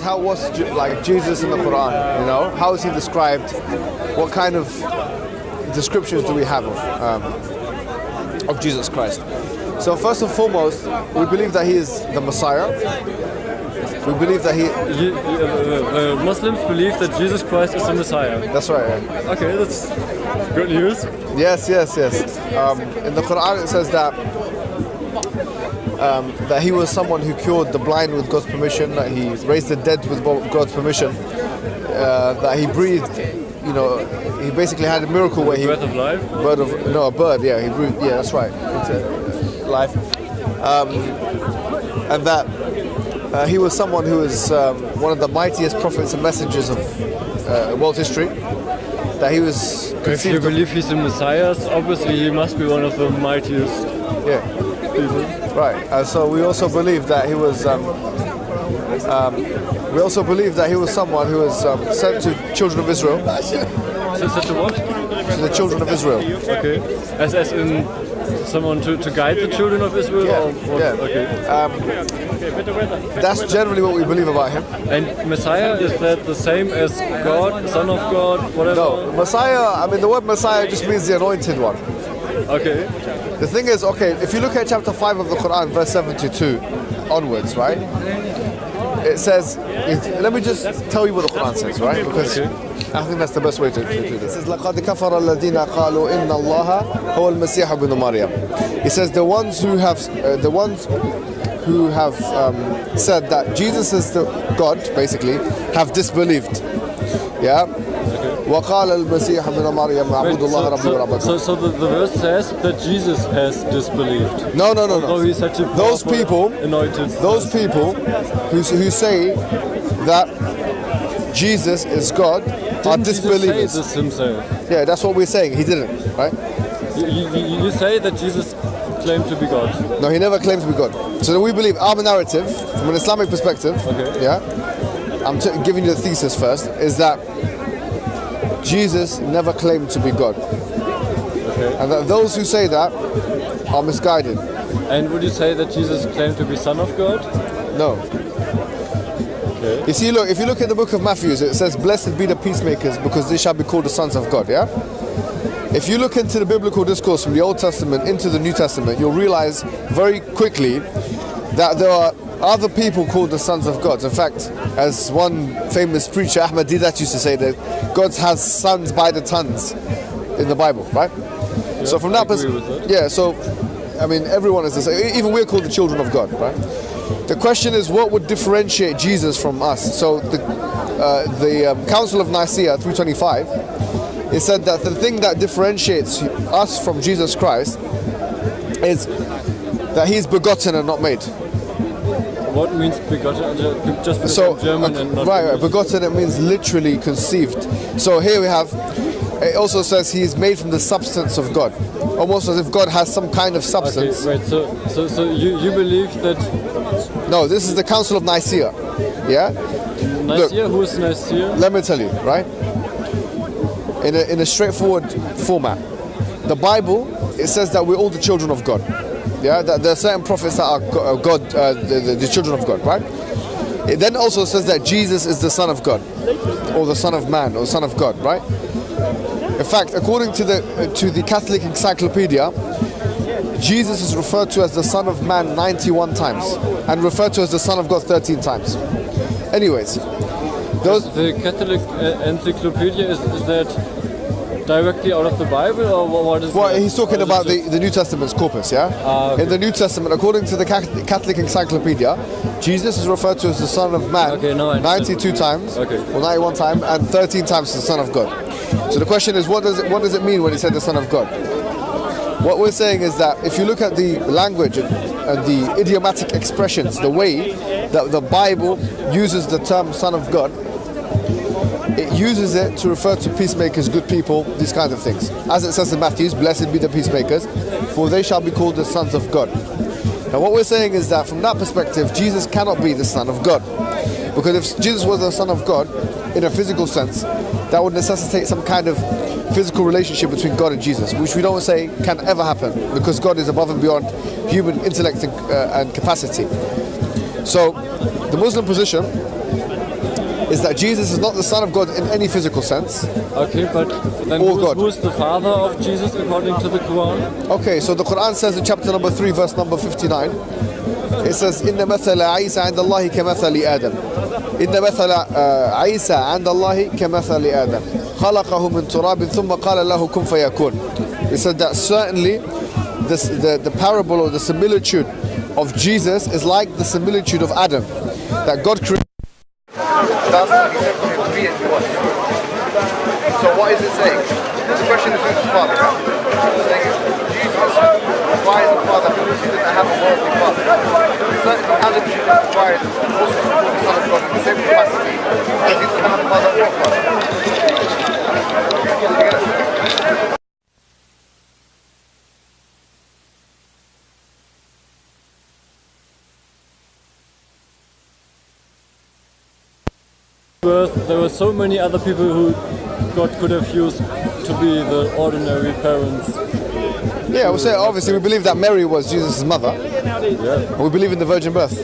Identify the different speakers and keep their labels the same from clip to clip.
Speaker 1: how was like Jesus in the Qur'an? You know, how is he described? What kind of descriptions do we have of Jesus Christ? So first and foremost, we believe that he is the Messiah. We believe that
Speaker 2: Muslims believe that Jesus Christ is the Messiah.
Speaker 1: That's right. Yeah.
Speaker 2: Okay, that's good news.
Speaker 1: Yes. In the Quran it says that he was someone who cured the blind with God's permission, that he raised the dead with God's permission, that he breathed. You know, he basically had a miracle where he
Speaker 2: breath of life.
Speaker 1: A bird. Yeah, he breathed. Yeah, that's right. Into life, and that. He was someone who is one of the mightiest prophets and messengers of world history. That he was
Speaker 2: If you believe he's the Messiah, obviously he must be one of the mightiest people.
Speaker 1: Right. So we also believe that he was. We also believe that he was someone who was sent to children of Israel.
Speaker 2: Sent to what?
Speaker 1: To the children of Israel.
Speaker 2: Okay. As in someone to guide the children of Israel?
Speaker 1: Yeah.
Speaker 2: Okay.
Speaker 1: That's generally what we believe about him.
Speaker 2: And Messiah, is that the same as God, Son of God, whatever?
Speaker 1: No, Messiah, I mean the word Messiah just means the anointed one.
Speaker 2: Okay.
Speaker 1: The thing is, if you look at chapter 5 of the Quran, verse 72 onwards, right? It says, let me just tell you what the Quran says, right? Because I think that's the best way to do this. It says, لَقَدْ كَفَرَ الَّذِينَ قَالُوا إِنَّ اللَّهَ هُوَ الْمَسِيحُ ابْنُ مَرْيَمَ. It says the ones who have said that Jesus is the God, basically, have disbelieved. Yeah? وَقَالَ الْمَسِيحُ ابْنُ مَرْيَمَ عَبُدُ اللَّهَ رَبِّي وَرَبَّكُمْ.
Speaker 2: So the verse says that Jesus has disbelieved.
Speaker 1: No.
Speaker 2: He's such a
Speaker 1: Those people who say that Jesus is God are disbelievers.
Speaker 2: Say this himself?
Speaker 1: Yeah, that's what we're saying. He didn't, right?
Speaker 2: You say that Jesus claimed to be God.
Speaker 1: No, he never claimed to be God. So we believe our narrative, from an Islamic perspective, I'm giving you the thesis first, is that Jesus never claimed to be God.
Speaker 2: Okay.
Speaker 1: And that those who say that are misguided.
Speaker 2: And would you say that Jesus claimed to be Son of God?
Speaker 1: No.
Speaker 2: Okay.
Speaker 1: You see, look, if you look at the book of Matthew, it says, "Blessed be the peacemakers, because they shall be called the sons of God." Yeah. If you look into the biblical discourse from the Old Testament into the New Testament, you'll realize very quickly that there are other people called the sons of God. In fact, as one famous preacher, Ahmad Didat, used to say, that God has sons by the tons in the Bible, right?
Speaker 2: Yeah,
Speaker 1: so from that perspective, so I mean, everyone is the same. Even we're called the children of God, right? The question is, what would differentiate Jesus from us? So the Council of Nicaea 325, it said that the thing that differentiates us from Jesus Christ is that he's begotten and not made.
Speaker 2: What means begotten? Just because German and not
Speaker 1: right. Begotten, it means literally conceived. So here we have, it also says he is made from the substance of God. Almost as if God has some kind of substance.
Speaker 2: Okay, right, so you believe that...
Speaker 1: No, this is the Council of Nicaea. Yeah?
Speaker 2: Nicaea? Who is Nicaea?
Speaker 1: Let me tell you, right? In a straightforward format. The Bible, it says that we're all the children of God. Yeah, that there are certain prophets that are God, the children of God, right? It then also says that Jesus is the Son of God, or the Son of Man, or Son of God, right? In fact, according to the Catholic Encyclopedia, Jesus is referred to as the Son of Man 91 times, and referred to as the Son of God 13 times. Anyways,
Speaker 2: the Catholic Encyclopedia is that directly out of the Bible, or what is?
Speaker 1: Well, he's talking about the New Testament's corpus, yeah?
Speaker 2: Okay.
Speaker 1: In the New Testament, according to the Catholic Encyclopedia, Jesus is referred to as the Son of Man 92 times, or 91 times, and 13 times as the Son of God. So the question is, what does it mean when he said the Son of God? What we're saying is that if you look at the language and the idiomatic expressions, the way that the Bible uses the term Son of God, it uses it to refer to peacemakers, good people, these kinds of things. As it says in Matthew, blessed be the peacemakers, for they shall be called the sons of God. Now what we're saying is that from that perspective, Jesus cannot be the Son of God. Because if Jesus was the Son of God, in a physical sense, that would necessitate some kind of physical relationship between God and Jesus, which we don't say can ever happen, because God is above and beyond human intellect and capacity. So the Muslim position is that Jesus is not the Son of God in any physical sense.
Speaker 2: Okay, but then who's the father of Jesus according to the Quran?
Speaker 1: Okay, so the Quran says in chapter number 3, verse number 59, it says, إِنَّ مَثَلَ عِيسَى عِنْدَ اللَّهِ كَمَثَلِ آدَمَ إِنَّ مَثَلَ عِيسَى عِنْدَ اللَّهِ كَمَثَلِ آدَمَ خَلَقَهُ مِنْ تُرَابٍ ثُمَّ قَالَ لَهُ كُنْ فَيَكُونَ. It said that certainly the parable or the similitude of Jesus is like the similitude of Adam, that God created. That's what he said to him, be and he was. So what is it saying? The question is who's his father? It's saying Jesus, why is the father? Because he didn't have a worldly father. Certainly Adam should have required also to call the Son of God in the same capacity because he didn't have a mother or father.
Speaker 2: There were so many other people who God could have used to be the ordinary parents.
Speaker 1: Yeah, we'll say obviously we believe that Mary was Jesus' mother.
Speaker 2: Yeah.
Speaker 1: We believe in the virgin birth.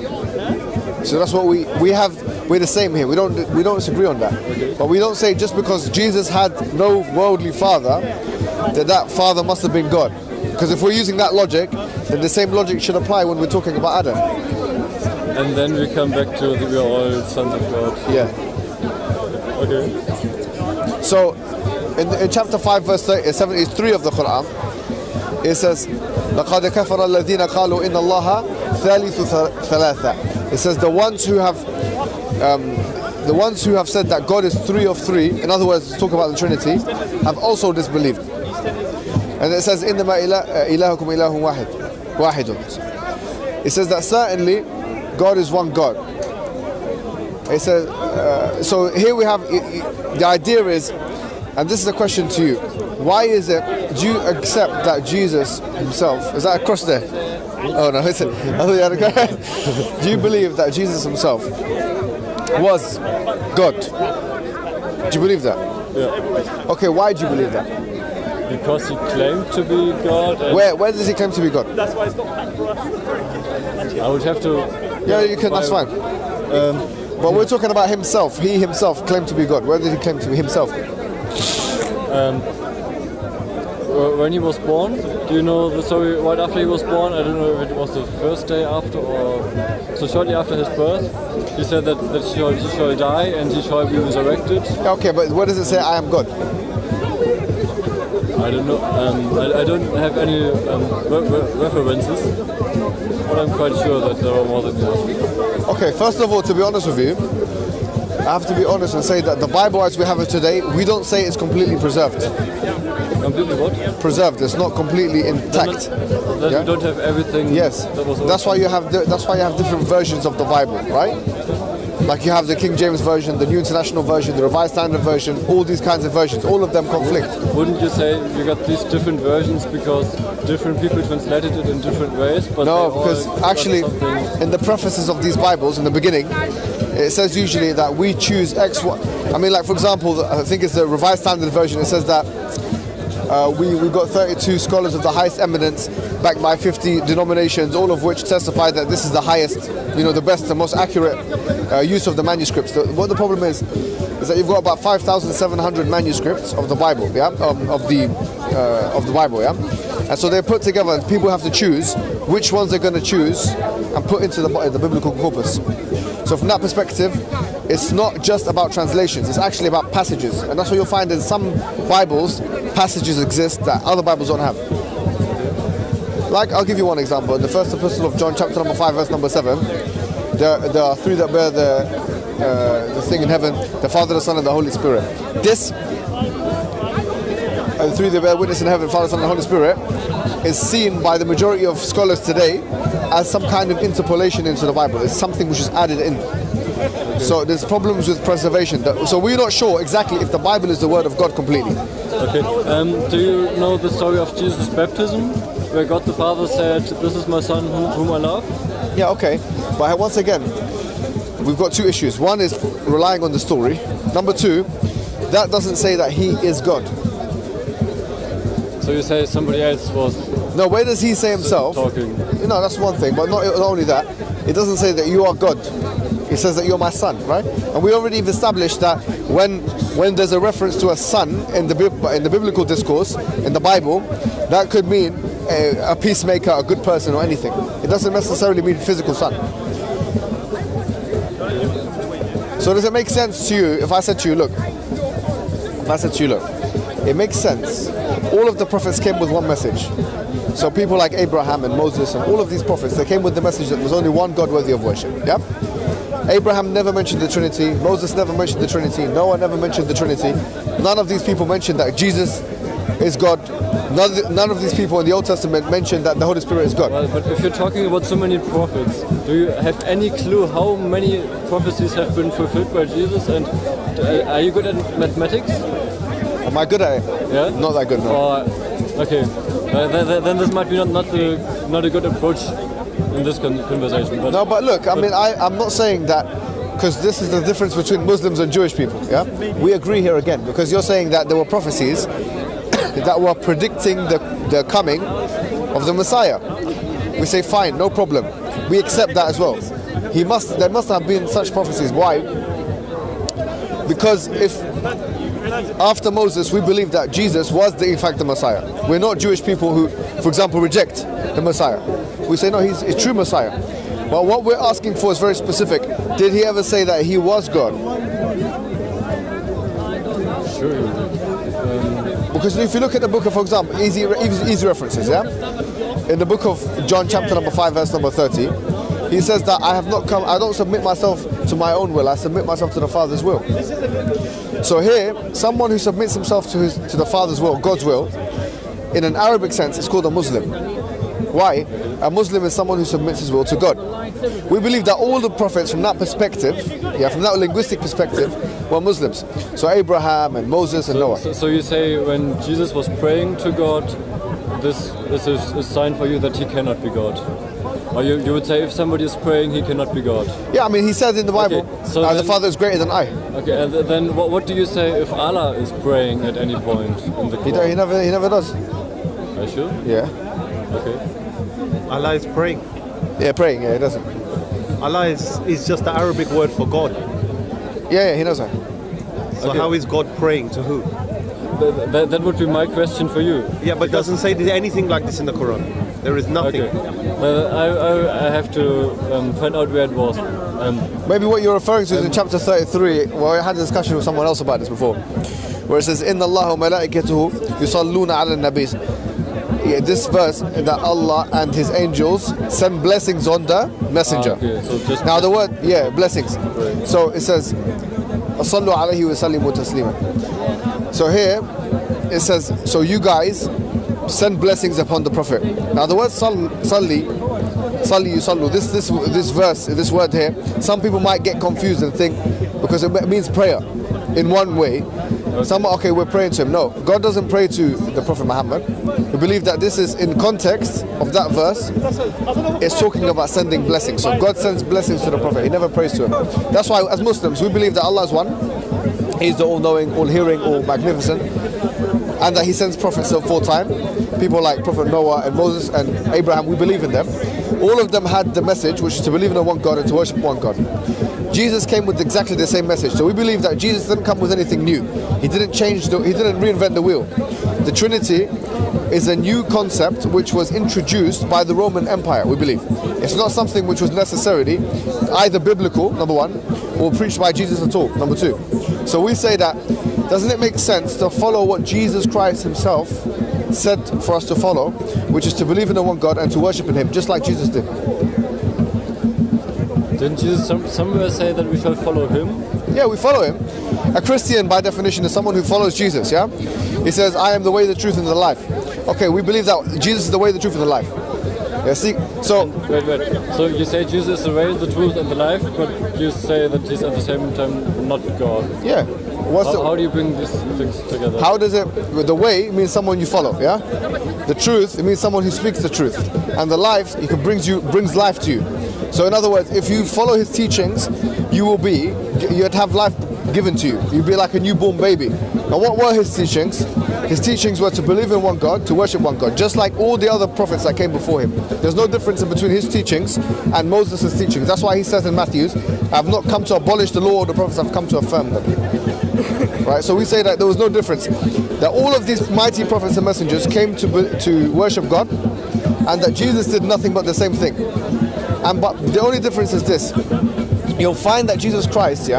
Speaker 1: So that's what we have. We're the same here. We don't disagree on that.
Speaker 2: Okay.
Speaker 1: But we don't say just because Jesus had no worldly father that father must have been God. Because if we're using that logic, then the same logic should apply when we're talking about Adam.
Speaker 2: And then we come back to we are all sons of God.
Speaker 1: Yeah.
Speaker 2: Okay.
Speaker 1: So, in chapter 5, verse 73 of the Qur'an, it says, لَقَدْ كَفَرَ الَّذِينَ قَالُوا إِنَّ اللَّهَ ثَالِثُ ثَلَاثَةٍ. It says the ones who have said that God is three of three, in other words, talk about the Trinity, have also disbelieved. And it says, إِنَّمَا إِلَهُكُمْ إِلَهٌ وَاحِدٌ. It says that certainly God is one God. It says, so here we have, the idea is, and this is a question to you, why is it, do you accept that Jesus himself, is that a cross there? Oh no, it's do you believe that Jesus himself was God? Do you believe that?
Speaker 2: Yeah.
Speaker 1: Okay, why do you believe that?
Speaker 2: Because he claimed to be God. And
Speaker 1: Where does he claim to be God?
Speaker 2: I would have to...
Speaker 1: Yeah, you can, that's fine. But we're talking about himself. He himself claimed to be God. Where did he claim to be himself?
Speaker 2: When he was born, do you know the story right after he was born? I don't know if it was the first day after or... So shortly after his birth, he said that he shall die and he shall be resurrected.
Speaker 1: Okay, but where does it say, I am God?
Speaker 2: I don't know. I don't have any references, but I'm quite sure that there are more than enough.
Speaker 1: Okay, first of all, to be honest with you, I have to be honest and say that the Bible as we have it today, we don't say it's completely preserved.
Speaker 2: Completely what?
Speaker 1: Preserved. It's not completely intact.
Speaker 2: That you don't have everything.
Speaker 1: Yes. That's why you have different versions of the Bible, right? Like you have the King James version, the New International Version, the Revised Standard Version, all these kinds of versions. All of them conflict.
Speaker 2: Wouldn't you say you got these different versions because different people translated it in different ways? But
Speaker 1: no, because actually, in the prefaces of these Bibles, in the beginning, it says usually that we choose X. I mean, like for example, I think it's the Revised Standard Version. It says that we got 32 scholars of the highest eminence, backed by 50 denominations, all of which testify that this is the highest, the best, the most accurate use of the manuscripts. What the problem is that you've got about 5,700 manuscripts of the Bible, yeah, of the Bible, yeah. And so they're put together, and people have to choose which ones they're going to choose and put into the biblical corpus. So from that perspective, it's not just about translations, it's actually about passages. And that's what you'll find in some Bibles, passages exist that other Bibles don't have. Like, I'll give you one example. In the first epistle of John, chapter number 5, verse number 7, there are three that bear the thing in heaven, the Father, the Son, and the Holy Spirit. This, the three that bear witness in heaven, Father, Son, and the Holy Spirit, is seen by the majority of scholars today as some kind of interpolation into the Bible. It's something which is added in. Okay. So there's problems with preservation. So we're not sure exactly if the Bible is the word of God completely.
Speaker 2: Okay. Do you know the story of Jesus' baptism, where God the Father said, "This is my Son whom I love"?
Speaker 1: Yeah. Okay. But once again, we've got two issues. One is relying on the story. Number two, that doesn't say that he is God.
Speaker 2: So you say somebody else was...
Speaker 1: No, where does he say himself?
Speaker 2: Talking.
Speaker 1: That's one thing, but not only that. It doesn't say that you are God. He says that you're my son, right? And we already established that when there's a reference to a son in the biblical discourse in the Bible, that could mean a peacemaker, a good person, or anything. It doesn't necessarily mean physical son. So does it make sense to you if I said to you, look, it makes sense. All of the prophets came with one message. So people like Abraham and Moses and all of these prophets, they came with the message that there's only one God worthy of worship. Yeah? Abraham never mentioned the Trinity. Moses never mentioned the Trinity. Noah never mentioned the Trinity. None of these people mentioned that Jesus is God. None of these people in the Old Testament mentioned that the Holy Spirit is God.
Speaker 2: Well, but if you're talking about so many prophets, do you have any clue how many prophecies have been fulfilled by Jesus? And are you good at mathematics?
Speaker 1: Am I good at it?
Speaker 2: Yeah?
Speaker 1: Not that good, no.
Speaker 2: Okay. Then this might be not a good approach in this conversation. But,
Speaker 1: no, but look, I mean, I'm not saying that because this is the difference between Muslims and Jewish people. Yeah, we agree here again because you're saying that there were prophecies that were predicting the coming of the Messiah. We say fine, no problem. We accept that as well. There must have been such prophecies. Why? Because if after Moses we believe that Jesus was in fact the Messiah. We're not Jewish people who, for example, reject the Messiah. We say no, he's a true Messiah. But what we're asking for is very specific. Did he ever say that he was God?
Speaker 2: Sure.
Speaker 1: Because if you look at the book of, for example, easy references, yeah? In the book of John chapter number 5 verse number 30, he says that I don't submit myself to my own will, I submit myself to the Father's will. So here, someone who submits himself to the Father's will, God's will, in an Arabic sense, it's called a Muslim. Why? A Muslim is someone who submits his will to God. We believe that all the prophets from that perspective, from that linguistic perspective, were Muslims. So Abraham and Moses and Noah.
Speaker 2: So you say when Jesus was praying to God, this is a sign for you that he cannot be God? Or you would say if somebody is praying, he cannot be God?
Speaker 1: Yeah, I mean, he said in the Bible,
Speaker 2: so
Speaker 1: the Father is greater than I.
Speaker 2: Okay, and then what do you say if Allah is praying at any point in the Quran?
Speaker 1: He never does.
Speaker 2: Are you sure?
Speaker 1: Yeah.
Speaker 2: Okay.
Speaker 3: Allah is praying.
Speaker 1: Yeah, praying, yeah, he doesn't.
Speaker 3: Allah is just the Arabic word for God.
Speaker 1: Yeah, he knows that.
Speaker 3: So how is God praying to who?
Speaker 2: That would be my question for you.
Speaker 3: Yeah, but it doesn't say anything like this in the Quran. There is nothing.
Speaker 2: Okay. I have to find out where it was.
Speaker 1: Maybe what you're referring to is in chapter 33. Well, I had a discussion with someone else about this before, where it says, "Inna Allaha wa malaikatahu yusalluna ala an-nabi." Yeah, this verse that Allah and His angels send blessings on the messenger.
Speaker 2: Okay, so just
Speaker 1: now the word, blessings.
Speaker 2: Right.
Speaker 1: So it says, "Sallu alayhi wa sallimu taslima." So here it says, so you guys send blessings upon the Prophet. Now the word salli, yusallu, this verse, this word here, some people might get confused and think, because it means prayer in one way. Some, okay, we're praying to him. No, God doesn't pray to the Prophet Muhammad. We believe that this is in context of that verse. It's talking about sending blessings. So God sends blessings to the Prophet. He never prays to him. That's why as Muslims, we believe that Allah is one. He's the all-knowing, all-hearing, all-magnificent. And that he sends prophets of full time. People like Prophet Noah and Moses and Abraham, we believe in them. All of them had the message, which is to believe in one God and to worship one God. Jesus came with exactly the same message. So we believe that Jesus didn't come with anything new. He didn't reinvent the wheel. The Trinity is a new concept which was introduced by the Roman Empire, we believe. It's not something which was necessarily either biblical, number one, or preached by Jesus at all, number two. So we say that, doesn't it make sense to follow what Jesus Christ himself said for us to follow, which is to believe in the one God and to worship in him, just like Jesus did?
Speaker 2: Didn't Jesus somewhere say that we shall follow him?
Speaker 1: Yeah, we follow him. A Christian, by definition, is someone who follows Jesus, yeah? He says, I am the way, the truth, and the life. Okay, we believe that Jesus is the way, the truth, and the life. Yeah, see, so...
Speaker 2: Wait. So you say Jesus is the way, the truth, and the life, but you say that he's at the same time not God.
Speaker 1: Yeah.
Speaker 2: How do you bring these things together?
Speaker 1: How does it... The way means someone you follow, yeah? The truth, it means someone who speaks the truth. And the life, he brings life to you. So in other words, if you follow his teachings, you'd have life given to you. You'd be like a newborn baby. And what were his teachings? His teachings were to believe in one God, to worship one God, just like all the other prophets that came before him. There's no difference in between his teachings and Moses' teachings. That's why he says in Matthew, I have not come to abolish the law or the prophets, I've come to affirm them. Right? So we say that there was no difference. That all of these mighty prophets and messengers came to worship God, and that Jesus did nothing but the same thing. But the only difference is this. You'll find that Jesus Christ,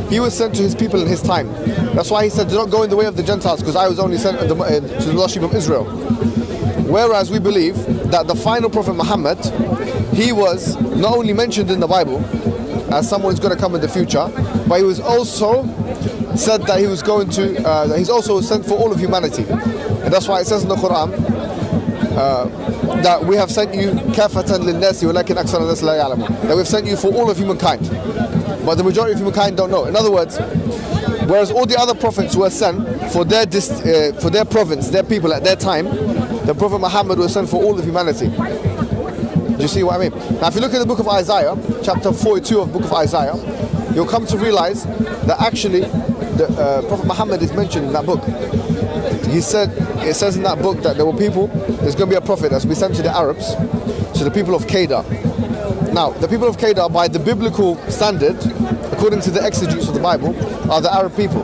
Speaker 1: he was sent to his people in his time. That's why he said, do not go in the way of the Gentiles, because I was only sent to the lost sheep of Israel. Whereas we believe that the final prophet Muhammad, he was not only mentioned in the Bible as someone who's going to come in the future, but he was also said that he was going to, he's also sent for all of humanity. And that's why it says in the Qur'an, that we have sent you kafatan lin-nasi walakin akthara an-nas la ya'lamun. That we've sent you for all of humankind, but the majority of humankind don't know. In other words, whereas all the other prophets were sent for their province, their people at their time, the Prophet Muhammad was sent for all of humanity. Do you see what I mean? Now if you look at the book of Isaiah, chapter 42 of the book of Isaiah, you'll come to realize that actually the Prophet Muhammad is mentioned in that book. It says in that book that there were people, there's going to be a prophet that's going to be sent to the Arabs, to the people of Kedar. Now, the people of Kedar, by the biblical standard, according to the exegetes of the Bible, are the Arab people.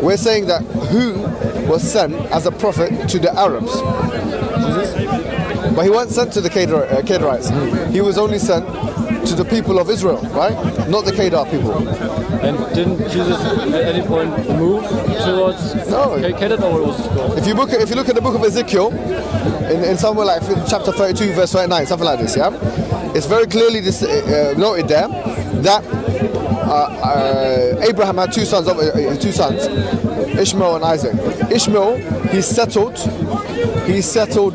Speaker 1: We're saying that who was sent as a prophet to the Arabs? Jesus. But he wasn't sent to the Kedarites. He was only sent to the people of Israel, right? Not the Kedar people.
Speaker 2: And didn't Jesus at any point move towards Kedar, or what was it called?
Speaker 1: If you look at the book of Ezekiel, in somewhere like chapter 32, verse 29, something like this, it's very clearly noted there that Abraham had two sons, Ishmael and Isaac. Ishmael, he settled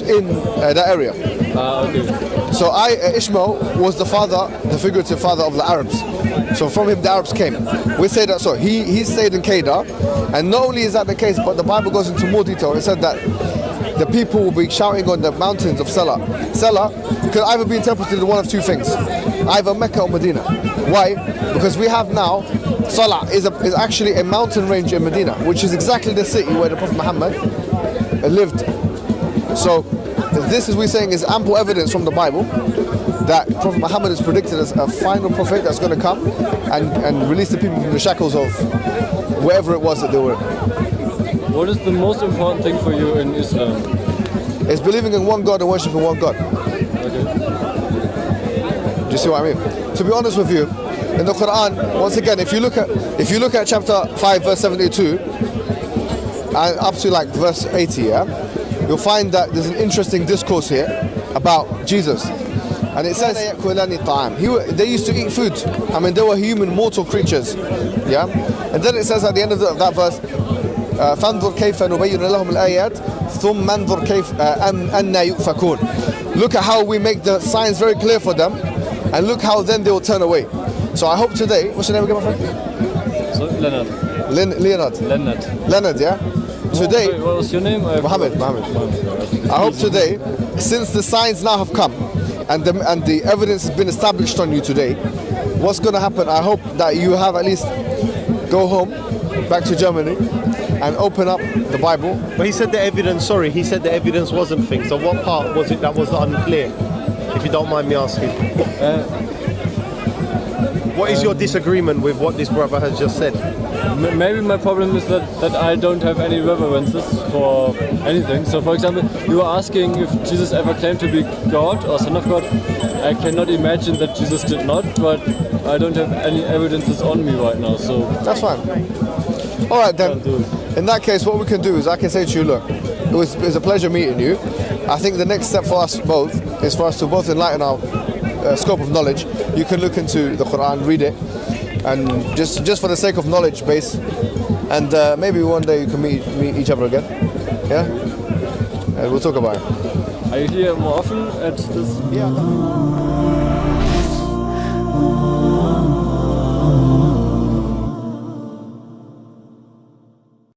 Speaker 1: in that area.
Speaker 2: Okay.
Speaker 1: So Ishmael was the figurative father of the Arabs. So from him the Arabs came. We say that, so he stayed in Kedar, and not only is that the case, but the Bible goes into more detail. It said that the people will be shouting on the mountains of Salah. Salah could either be interpreted in one of two things, either Mecca or Medina. Why? Because we have now, Salah is actually a mountain range in Medina, which is exactly the city where the Prophet Muhammad lived. So this, as we're saying, is ample evidence from the Bible that Prophet Muhammad is predicted as a final prophet that's going to come and release the people from the shackles of wherever it was that they were.
Speaker 2: What is the most important thing for you in Islam?
Speaker 1: It's believing in one God and worshiping one God.
Speaker 2: Okay.
Speaker 1: Do you see what I mean? To be honest with you, in the Qur'an, once again, if you look at chapter 5, verse 72, and up to like verse 80, you'll find that there's an interesting discourse here about Jesus. And it says they used to eat food. I mean, they were human, mortal creatures. And then it says at the end of that verse, فانظر كيف نبين لهم الآيات ثم انظر كيف أن يؤفكون. Look at how we make the signs very clear for them, and look how then they will turn away. So I hope today, what's your name again, my friend?
Speaker 2: So, Leonard.
Speaker 1: Leonard, yeah? Today,
Speaker 2: what was your name?
Speaker 1: Mohammed. I hope today, since the signs now have come and the evidence has been established on you today, what's going to happen? I hope that you have at least go home, back to Germany, and open up the Bible.
Speaker 3: But he said the evidence wasn't things. So what part was it that was unclear? If you don't mind me asking. What is your disagreement with what this brother has just said?
Speaker 2: Maybe my problem is that I don't have any references for anything. So for example, you were asking if Jesus ever claimed to be God or Son of God. I cannot imagine that Jesus did not, but I don't have any evidences on me right now. So
Speaker 1: that's fine. All right then. In that case, what we can do is I can say to you, look, it was a pleasure meeting you. I think the next step for us both is for us to both enlighten our scope of knowledge. You can look into the Qur'an, read it, and just for the sake of knowledge base, and maybe one day you can meet each other again. Yeah, and we'll talk about it.
Speaker 2: Are you here more often at this?
Speaker 1: Yeah.